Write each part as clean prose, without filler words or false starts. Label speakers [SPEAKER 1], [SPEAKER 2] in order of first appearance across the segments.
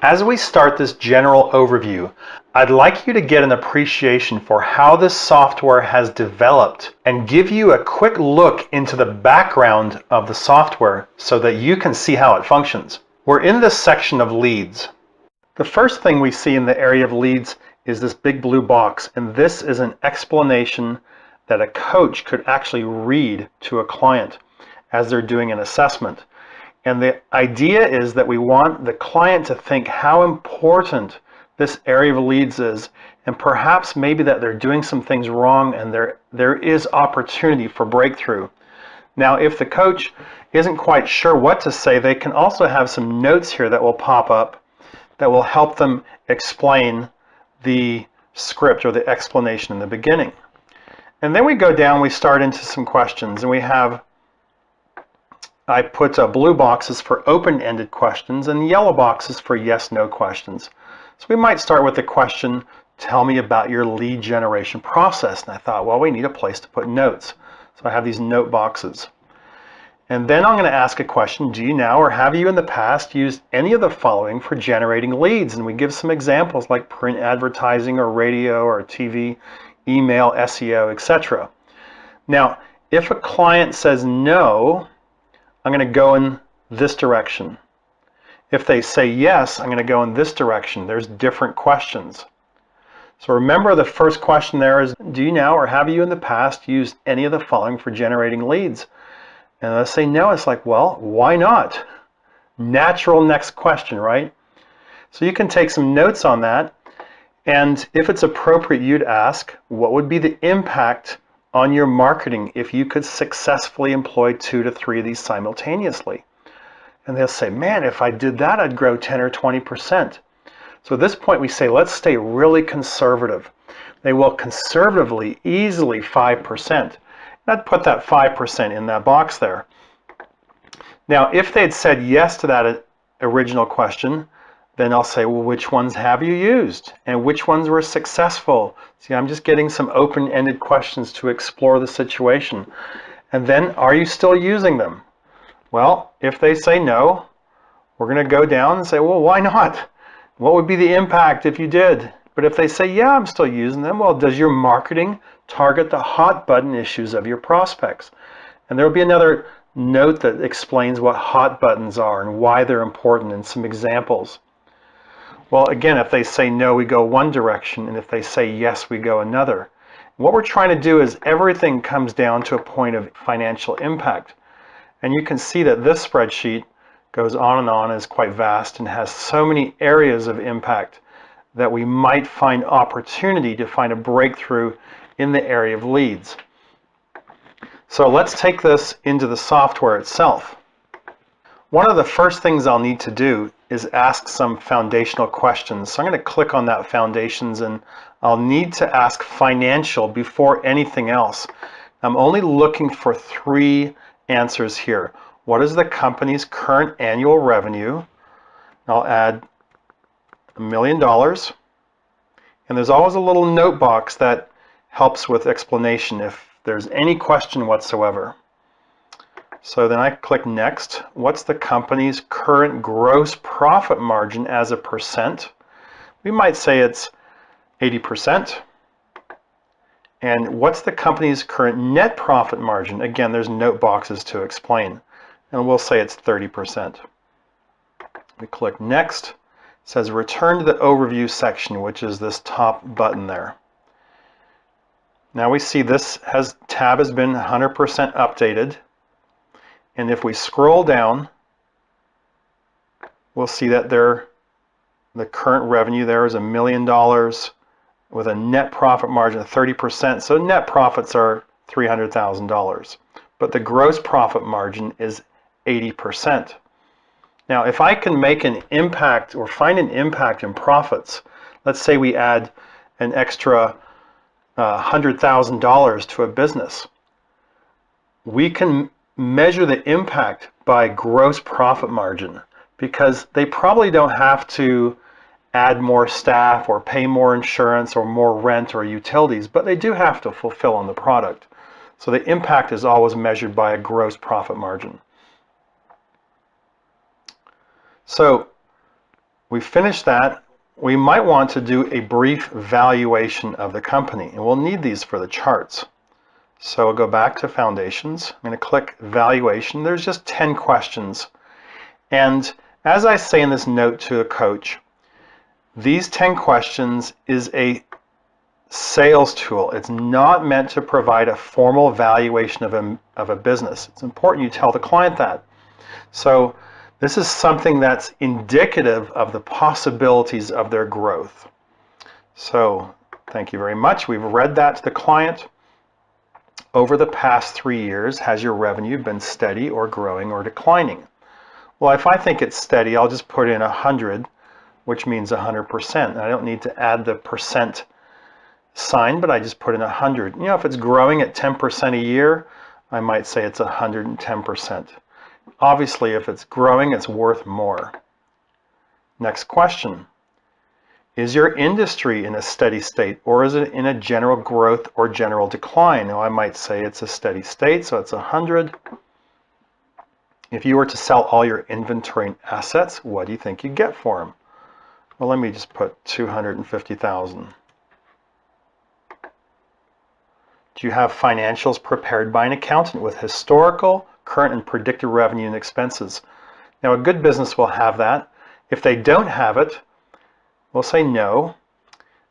[SPEAKER 1] As we start this general overview, I'd like you to get an appreciation for how this software has developed and give you a quick look into the background of the software so that you can see how it functions. We're in this section of leads. The first thing we see in the area of leads is this big blue box, and this is an explanation that a coach could actually read to a client as they're doing an assessment. And the idea is that we want the client to think how important this area of leads is, and perhaps maybe that they're doing some things wrong and there is opportunity for breakthrough. Now, if the coach isn't quite sure what to say, they can also have some notes here that will pop up that will help them explain the script or the explanation in the beginning. And then we go down, we start into some questions, and we have I put blue boxes for open-ended questions and yellow boxes for yes/no questions. So we might start with the question, tell me about your lead generation process. And I thought, well, we need a place to put notes. So I have these note boxes. And then I'm going to ask a question, do you now or have you in the past used any of the following for generating leads? And we give some examples like print advertising or radio or TV, email, SEO, etc. Now, if a client says no, I'm going to go in this direction. If they say yes, I'm going to go in this direction. There's different questions. So remember, the first question there is, do you now or have you in the past used any of the following for generating leads? And let's say no, it's like, well, why not? Natural next question, right? So you can take some notes on that. And if it's appropriate, you'd ask, what would be the impact on your marketing if you could successfully employ 2 to 3 of these simultaneously? And they'll say, man, if I did that, I'd grow 10 or 20%. So at this point we say, let's stay really conservative. They will conservatively, easily 5%. I'd put that 5% in that box there. Now, if they'd said yes to that original question, then I'll say, well, which ones have you used? And which ones were successful? See, I'm just getting some open-ended questions to explore the situation. And then, are you still using them? Well, if they say no, we're going to go down and say, well, why not? What would be the impact if you did? But if they say, yeah, I'm still using them, well, does your marketing target the hot button issues of your prospects? And there will be another note that explains what hot buttons are and why they're important and some examples. Well, again, if they say no, we go one direction, and if they say yes, we go another. What we're trying to do is everything comes down to a point of financial impact. And you can see that this spreadsheet goes on, is quite vast, and has so many areas of impact that we might find opportunity to find a breakthrough in the area of leads. So let's take this into the software itself. One of the first things I'll need to do is ask some foundational questions. So I'm going to click on that foundations, and I'll need to ask financial before anything else. I'm only looking for 3 answers here. What is the company's current annual revenue? I'll add $1 million. And there's always a little note box that helps with explanation if there's any question whatsoever. So then I click next. What's the company's current gross profit margin as a percent? We might say it's 80%. And what's the company's current net profit margin? Again, there's note boxes to explain. And we'll say it's 30%. We click next. It says return to the overview section, which is this top button there. Now we see this tab has been 100% updated. And if we scroll down, we'll see that the current revenue there is $1 million with a net profit margin of 30%. So net profits are $300,000. But the gross profit margin is 80%. Now, if I can make an impact or find an impact in profits, let's say we add an extra $100,000 to a business, we can measure the impact by gross profit margin, because they probably don't have to add more staff or pay more insurance or more rent or utilities, but they do have to fulfill on the product. So the impact is always measured by a gross profit margin. So We finish that. We might want to do a brief valuation of the company, and we'll need these for the charts. So we'll go back to Foundations. I'm going to click Valuation. There's just 10 questions. And as I say in this note to a coach, these 10 questions is a sales tool. It's not meant to provide a formal valuation of a business. It's important you tell the client that. So this is something that's indicative of the possibilities of their growth. So thank you very much. We've read that to the client. Over the past 3 years, has your revenue been steady or growing or declining? Well, if I think it's steady, I'll just put in 100, which means 100%. I don't need to add the percent sign, but I just put in 100. You know, if it's growing at 10% a year, I might say it's 110%. Obviously, if it's growing, it's worth more. Next question. Is your industry in a steady state, or is it in a general growth or general decline? Now, I might say it's a steady state, so it's 100. If you were to sell all your inventory and assets, what do you think you'd get for them? Well, let me just put 250,000. Do you have financials prepared by an accountant with historical, current, and predicted revenue and expenses? Now, a good business will have that. If they don't have it, we'll say no.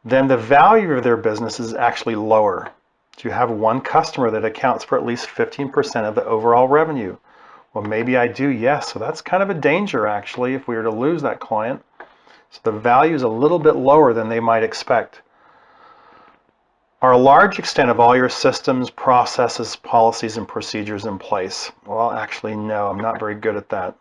[SPEAKER 1] Then the value of their business is actually lower. Do you have one customer that accounts for at least 15% of the overall revenue? Well, maybe I do, yes. So that's kind of a danger, actually, if we were to lose that client. So the value is a little bit lower than they might expect. Are a large extent of all your systems, processes, policies, and procedures in place? Well, actually, no, I'm not very good at that.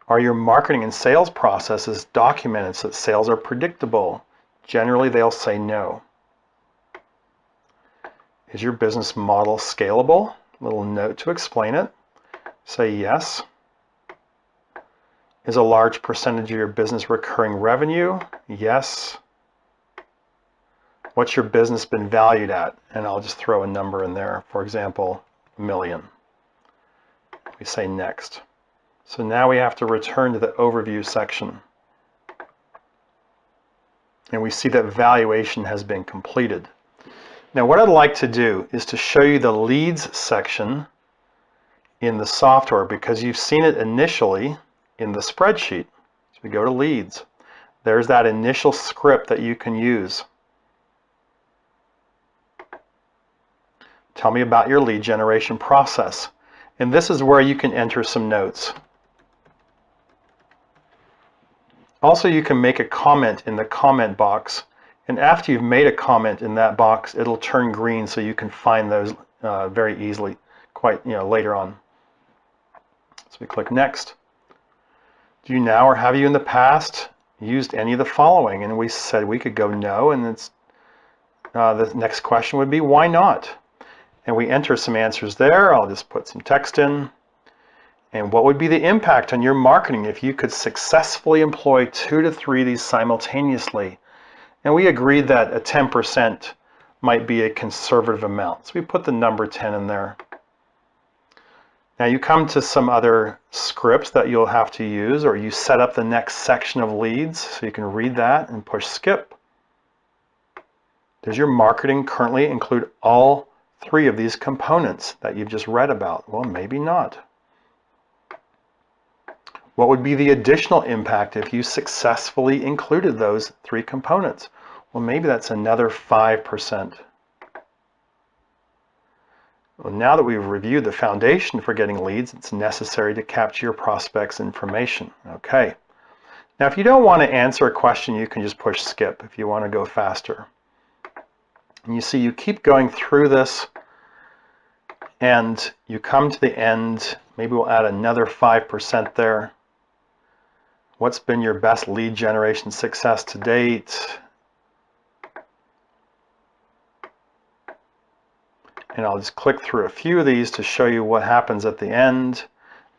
[SPEAKER 1] Are your marketing and sales processes documented so that sales are predictable? Generally, they'll say no. Is your business model scalable? A little note to explain it. Say yes. Is a large percentage of your business recurring revenue? Yes. What's your business been valued at? And I'll just throw a number in there. For example, $1 million. We say next. So now we have to return to the overview section. And we see that valuation has been completed. Now what I'd like to do is to show you the leads section in the software, because you've seen it initially in the spreadsheet. So we go to leads. There's that initial script that you can use. Tell me about your lead generation process. And this is where you can enter some notes. Also, you can make a comment in the comment box. And after you've made a comment in that box, it'll turn green so you can find those very easily, later on. So we click next. Do you now or have you in the past used any of the following? And we said we could go no, and it's, the next question would be why not? And we enter some answers there. I'll just put some text in. And what would be the impact on your marketing if you could successfully employ 2 to 3 of these simultaneously? And we agreed that a 10% might be a conservative amount. So we put the number 10 in there. Now you come to some other scripts that you'll have to use, or you set up the next section of leads. So you can read that and push skip. Does your marketing currently include all 3 of these components that you've just read about? Well, maybe not. What would be the additional impact if you successfully included those 3 components? Well, maybe that's another 5%. Well, now that we've reviewed the foundation for getting leads, it's necessary to capture your prospects' information. Okay. Now, if you don't want to answer a question, you can just push skip if you want to go faster. And you see, you keep going through this, and you come to the end. Maybe we'll add another 5% there. What's been your best lead generation success to date? And I'll just click through a few of these to show you what happens at the end.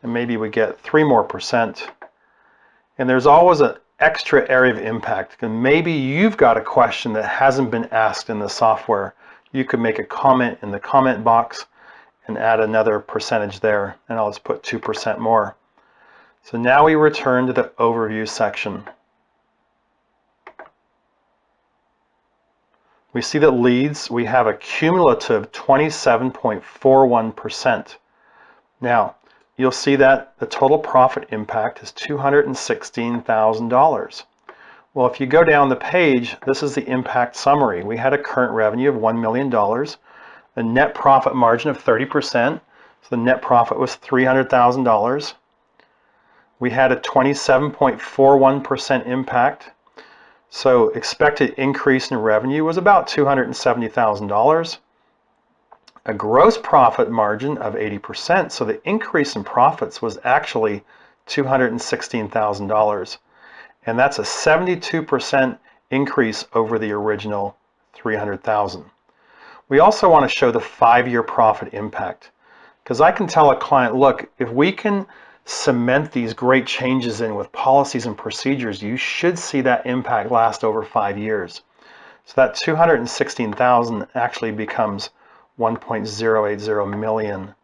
[SPEAKER 1] And maybe we get 3 more %. And there's always an extra area of impact. And maybe you've got a question that hasn't been asked in the software. You could make a comment in the comment box and add another percentage there. And I'll just put 2% more. So now we return to the overview section. We see that leads, we have a cumulative 27.41%. Now, you'll see that the total profit impact is $216,000. Well, if you go down the page, this is the impact summary. We had a current revenue of $1 million, a net profit margin of 30%, so the net profit was $300,000. We had a 27.41% impact. So expected increase in revenue was about $270,000. A gross profit margin of 80%, so the increase in profits was actually $216,000. And that's a 72% increase over the original $300,000. We also want to show the 5-year profit impact, because I can tell a client, look, if we can cement these great changes in with policies and procedures, you should see that impact last over 5 years. So that $216,000 actually becomes $1.080 million.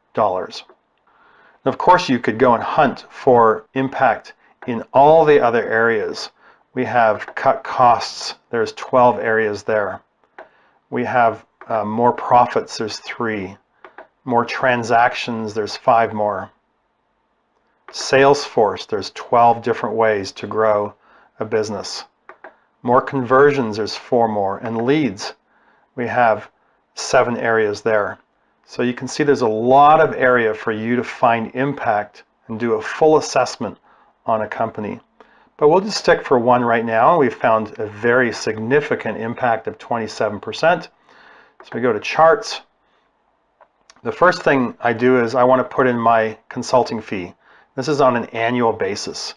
[SPEAKER 1] Of course, you could go and hunt for impact in all the other areas. We have cut costs, there's 12 areas there. We have more profits, there's 3. More transactions, there's 5 more. Salesforce, there's 12 different ways to grow a business. More conversions, there's 4 more. And leads, we have 7 areas there. So you can see there's a lot of area for you to find impact and do a full assessment on a company. But we'll just stick for one right now. We've found a very significant impact of 27%. So we go to charts. The first thing I do is I want to put in my consulting fee. This is on an annual basis.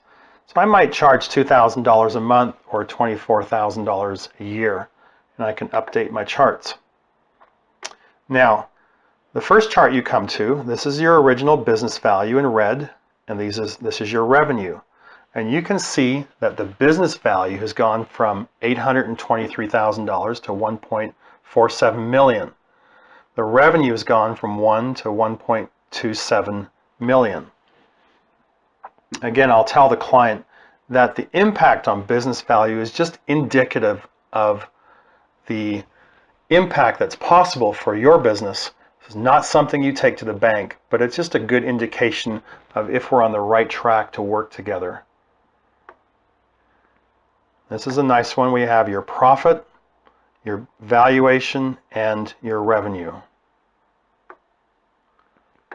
[SPEAKER 1] So I might charge $2,000 a month or $24,000 a year, and I can update my charts. Now, the first chart you come to, this is your original business value in red, and this is your revenue. And you can see that the business value has gone from $823,000 to $1.47 million. The revenue has gone from 1 to 1.27 million. Again, I'll tell the client that the impact on business value is just indicative of the impact that's possible for your business. This is not something you take to the bank, but it's just a good indication of if we're on the right track to work together. This is a nice one. We have your profit, your valuation, and your revenue.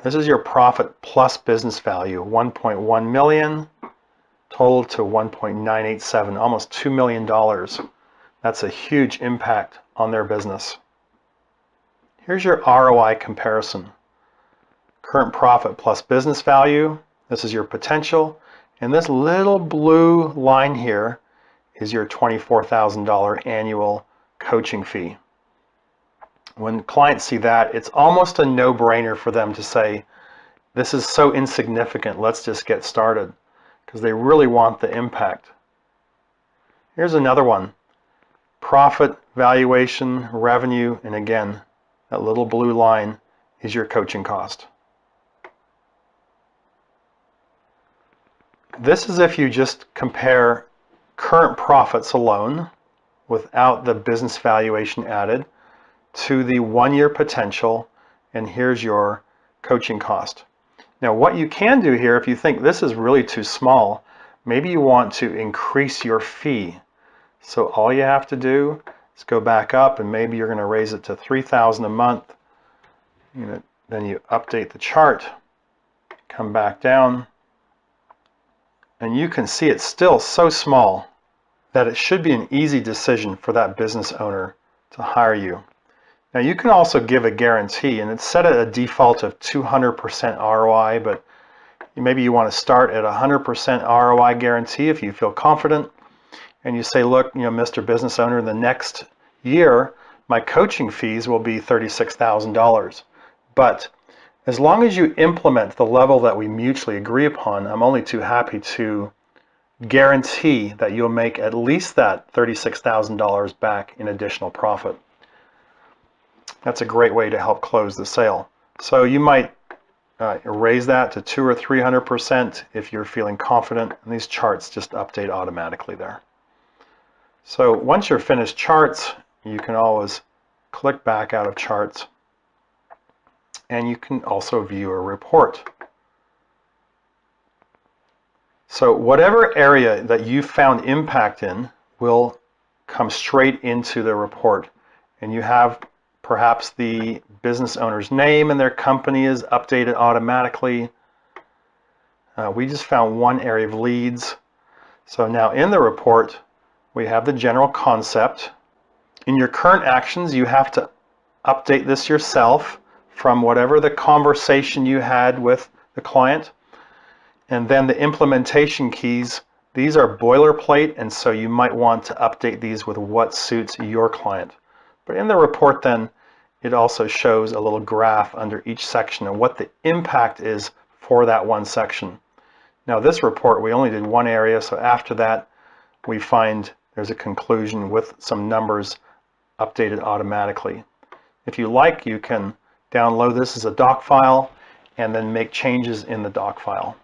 [SPEAKER 1] This is your profit plus business value, 1.1 million, total to 1.987, almost $2 million. That's a huge impact on their business. Here's your ROI comparison. Current profit plus business value, this is your potential, and this little blue line here is your $24,000 annual coaching fee. When clients see that, it's almost a no-brainer for them to say, this is so insignificant, let's just get started, because they really want the impact. Here's another one. Profit, valuation, revenue, and again, that little blue line is your coaching cost. This is if you just compare current profits alone, without the business valuation added, to the 1-year potential, and here's your coaching cost. Now what you can do here, if you think this is really too small, maybe you want to increase your fee. So all you have to do is go back up, and maybe you're going to raise it to $3,000 a month. Then you update the chart, come back down, and you can see it's still so small that it should be an easy decision for that business owner to hire you. Now you can also give a guarantee, and it's set at a default of 200% ROI, but maybe you want to start at 100% ROI guarantee if you feel confident, and you say, look, Mr. Business Owner, in the next year, my coaching fees will be $36,000. But as long as you implement the level that we mutually agree upon, I'm only too happy to guarantee that you'll make at least that $36,000 back in additional profit. That's a great way to help close the sale. So you might raise that to 200 or 300% if you're feeling confident, and these charts just update automatically there. So once you're finished charts, you can always click back out of charts, and you can also view a report. So whatever area that you found impact in will come straight into the report, and you have perhaps the business owner's name and their company is updated automatically. We just found one area of leads. So now in the report, we have the general concept. In your current actions, you have to update this yourself from whatever the conversation you had with the client. And then the implementation keys, these are boilerplate, and so you might want to update these with what suits your client. But in the report then, it also shows a little graph under each section and what the impact is for that one section. Now this report, we only did one area, so after that, we find there's a conclusion with some numbers updated automatically. If you like, you can download this as a doc file and then make changes in the doc file.